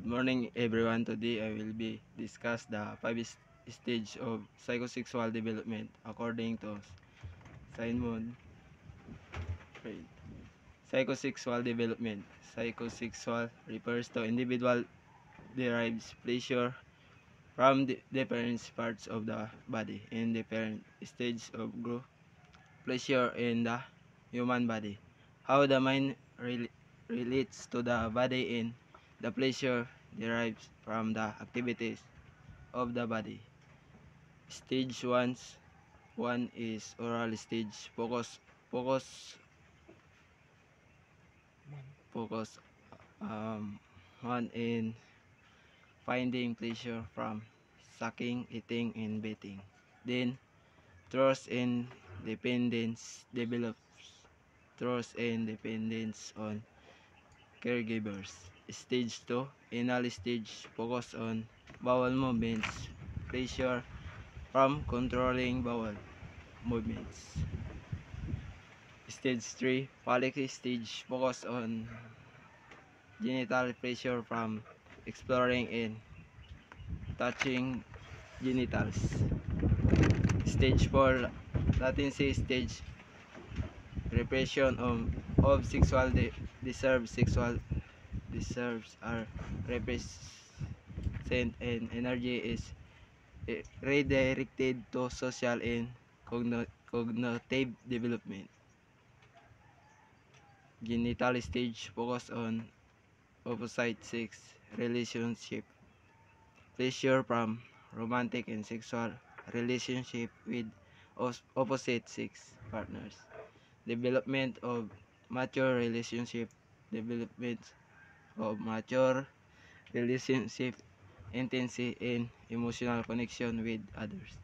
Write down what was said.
Good morning everyone. Today I will be discuss the stage of psychosexual development according to Simon Freud. Psychosexual development. Psychosexual refers to individual derives pleasure from the different parts of the body in different stages of growth. Pleasure in the human body. How the mind relates to the body in the pleasure derives from the activities of the body. Stage 1 is oral stage. Focus focus on in finding pleasure from sucking, eating, and bathing. Then trust and dependence develops. Trust and dependence on caregivers. Stage 2, anal stage, focus on bowel movements, pleasure from controlling bowel movements. Stage 3, phallic stage, focus on genital pleasure from exploring and touching genitals. Stage 4, latency stage, repression of sexual deserves are represent and energy is redirected to social and cognitive development. Genital stage focus on opposite sex relationship, pleasure from romantic and sexual relationship with opposite sex partners. Development of mature relationship, development of mature relationship, intimacy and emotional connection with others.